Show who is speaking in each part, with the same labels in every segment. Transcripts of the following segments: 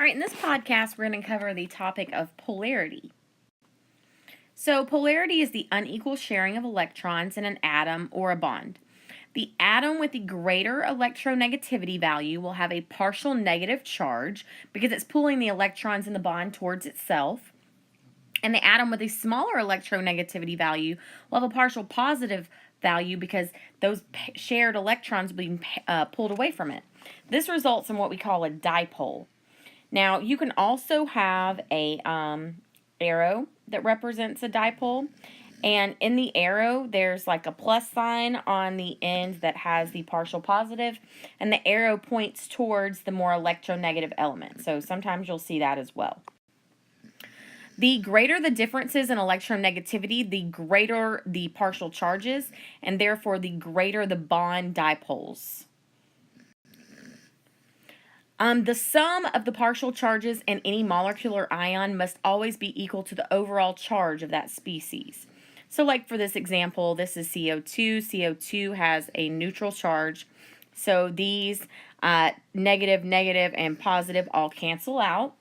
Speaker 1: All right, in this podcast, we're going to cover the topic of polarity. So, polarity is the unequal sharing of electrons in an atom or a bond. The atom with the greater electronegativity value will have a partial negative charge because it's pulling the electrons in the bond towards itself. And the atom with a smaller electronegativity value will have a partial positive value because those shared electrons are being pulled away from it. This results in what we call a dipole. Now, you can also have a arrow that represents a dipole. And in the arrow, there's like a plus sign on the end that has the partial positive. And the arrow points towards the more electronegative element. So sometimes you'll see that as well. The greater the differences in electronegativity, the greater the partial charges, and therefore the greater the bond dipoles. The sum of the partial charges in any molecular ion must always be equal to the overall charge of that species. So like for this example, this is CO2. CO2 has a neutral charge. So these negative, negative, and positive all cancel out.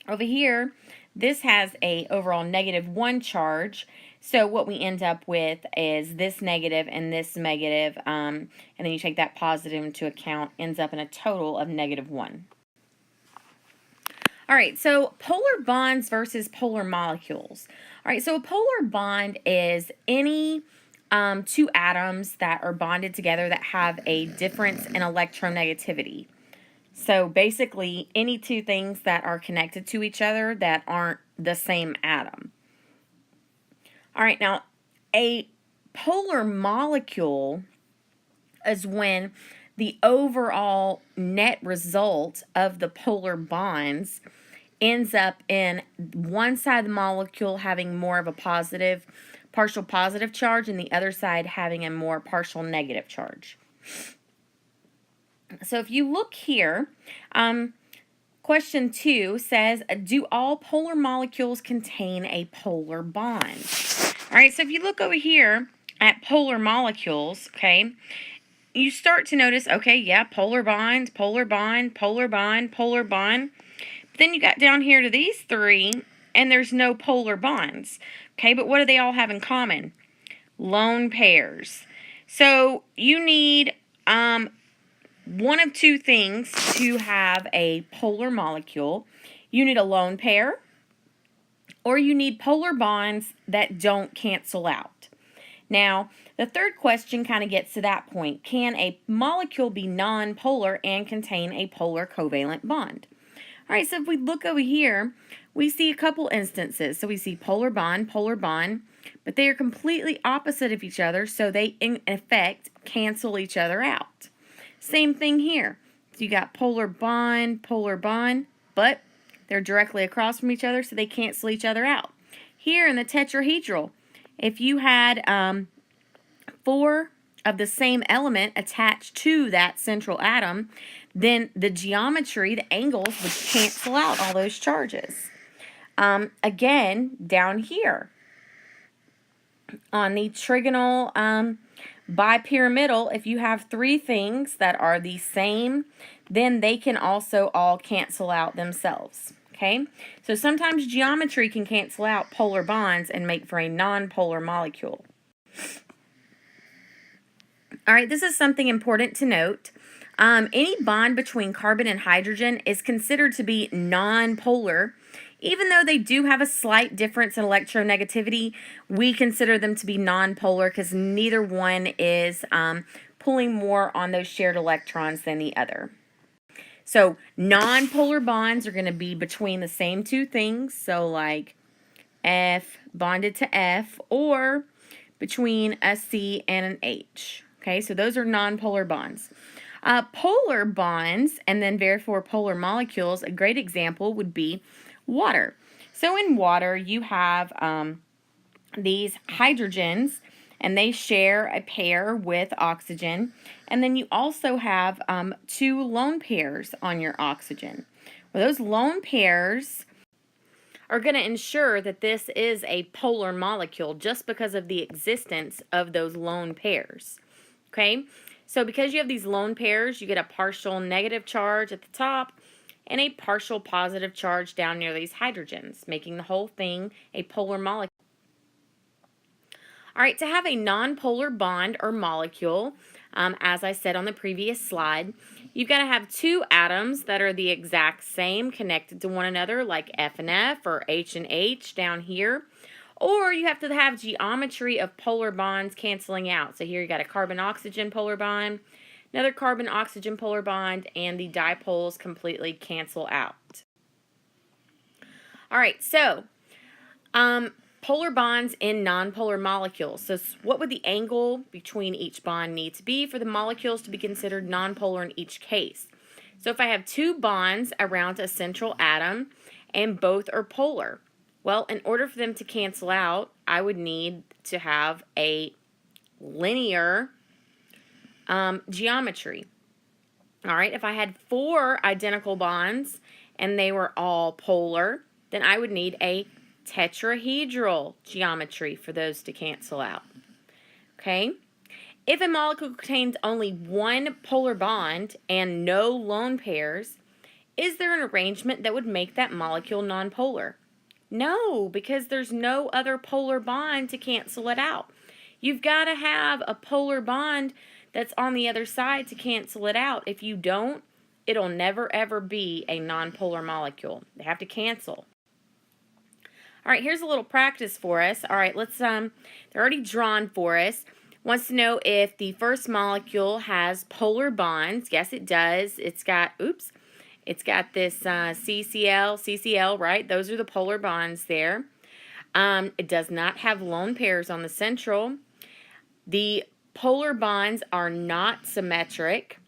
Speaker 1: Over here, this has a overall -1 charge. So what we end up with is this negative and this negative, and then you take that positive into account, ends up in a total of -1. All right, so polar bonds versus polar molecules. All right, so a polar bond is any two atoms that are bonded together that have a difference in electronegativity. So basically, any two things that are connected to each other that aren't the same atom. All right, now a polar molecule is when the overall net result of the polar bonds ends up in one side of the molecule having more of a partial positive charge, and the other side having a more partial negative charge. So if you look here, question 2 says, do all polar molecules contain a polar bond? All right, so if you look over here at polar molecules, okay, you start to notice, okay, yeah, polar bond, polar bond, polar bond, polar bond. But then you got down here to these three, and there's no polar bonds. Okay, but what do they all have in common? Lone pairs. So you need one of two things to have a polar molecule. You need a lone pair, or you need polar bonds that don't cancel out. Now, the third question kind of gets to that point. Can a molecule be nonpolar and contain a polar covalent bond? All right, so if we look over here, we see a couple instances. So we see polar bond, but they are completely opposite of each other, so they, in effect, cancel each other out. Same thing here. So you got polar bond, but they're directly across from each other, so they cancel each other out. Here in the tetrahedral, if you had 4 of the same element attached to that central atom, then the geometry, the angles, would cancel out all those charges. Again, down here on the trigonal bipyramidal, if you have 3 things that are the same, then they can also all cancel out themselves. Okay, so sometimes geometry can cancel out polar bonds and make for a nonpolar molecule. All right, this is something important to note. Any bond between carbon and hydrogen is considered to be nonpolar. Even though they do have a slight difference in electronegativity, we consider them to be nonpolar because neither one is pulling more on those shared electrons than the other. So nonpolar bonds are going to be between the same two things, so like F bonded to F, or between a C and an H. Okay, so those are nonpolar bonds. Polar bonds, and then therefore polar molecules, a great example would be water. So in water, you have these hydrogens, and they share a pair with oxygen. And then you also have 2 lone pairs on your oxygen. Well, those lone pairs are going to ensure that this is a polar molecule just because of the existence of those lone pairs. Okay, so because you have these lone pairs, you get a partial negative charge at the top and a partial positive charge down near these hydrogens, making the whole thing a polar molecule. All right, to have a nonpolar bond or molecule, as I said on the previous slide, you've got to have two atoms that are the exact same connected to one another, like F and F or H and H down here. Or you have to have geometry of polar bonds canceling out. So here you got a carbon-oxygen polar bond, another carbon-oxygen polar bond, and the dipoles completely cancel out. All right, so polar bonds in nonpolar molecules. So what would the angle between each bond need to be for the molecules to be considered nonpolar in each case? So if I have two bonds around a central atom and both are polar, well, in order for them to cancel out, I would need to have a linear geometry. All right, if I had four identical bonds and they were all polar, then I would need a tetrahedral geometry for those to cancel out. Okay? If a molecule contains only one polar bond and no lone pairs, is there an arrangement that would make that molecule nonpolar? No, because there's no other polar bond to cancel it out. You've got to have a polar bond that's on the other side to cancel it out. If you don't, it'll never ever be a nonpolar molecule. They have to cancel. All right, here's a little practice for us. All right, let's, they're already drawn for us. Wants to know if the first molecule has polar bonds. Yes, it does. It's got, it's got this CCl, right? Those are the polar bonds there. It does not have lone pairs on the central. The polar bonds are not symmetric,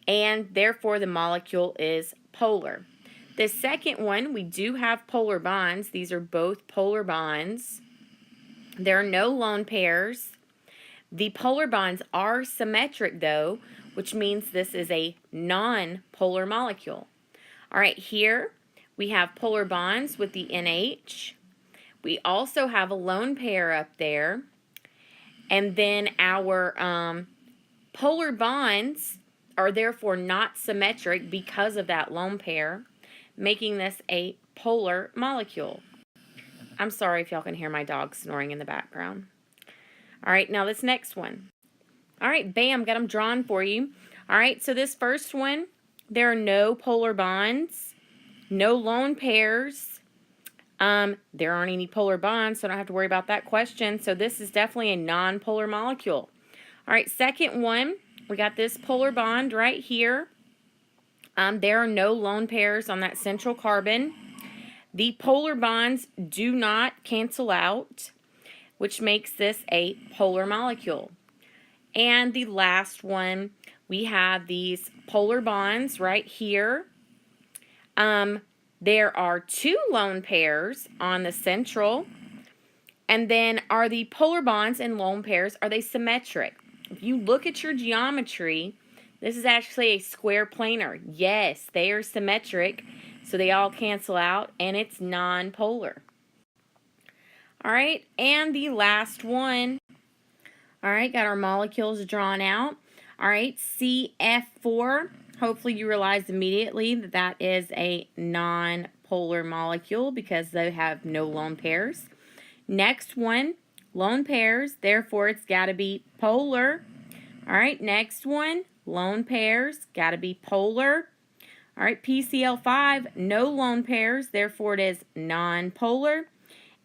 Speaker 1: and therefore the molecule is polar. The second one, we do have polar bonds. These are both polar bonds. There are no lone pairs. The polar bonds are symmetric, though, which means this is a non-polar molecule. All right, here we have polar bonds with the NH. We also have a lone pair up there. And then our polar bonds are therefore not symmetric because of that lone pair, making this a polar molecule. I'm sorry if y'all can hear my dog snoring in the background. All right, now this next one. All right, bam, got them drawn for you. All right, so this first one, there are no polar bonds, no lone pairs. There aren't any polar bonds, so I don't have to worry about that question. So this is definitely a non-polar molecule. All right, second one, we got this polar bond right here. There are no lone pairs on that central carbon. The polar bonds do not cancel out, which makes this a polar molecule. And the last one, we have these polar bonds right here. There are two lone pairs on the central. And then are the polar bonds and lone pairs, are they symmetric? If you look at your geometry, this is actually a square planar. Yes, they are symmetric, so they all cancel out, and it's non-polar. All right, and the last one. All right, got our molecules drawn out. All right, CF4. Hopefully you realized immediately that that is a non-polar molecule because they have no lone pairs. Next one, lone pairs, therefore it's got to be polar. All right, next one, lone pairs, got to be polar. All right, PCl5, no lone pairs, therefore it is non-polar.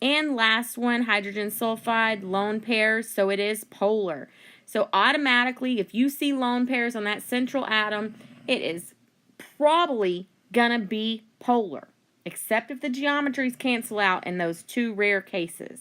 Speaker 1: And last one, hydrogen sulfide, lone pairs, so it is polar. So automatically, if you see lone pairs on that central atom, it is probably going to be polar, except if the geometries cancel out in those two rare cases.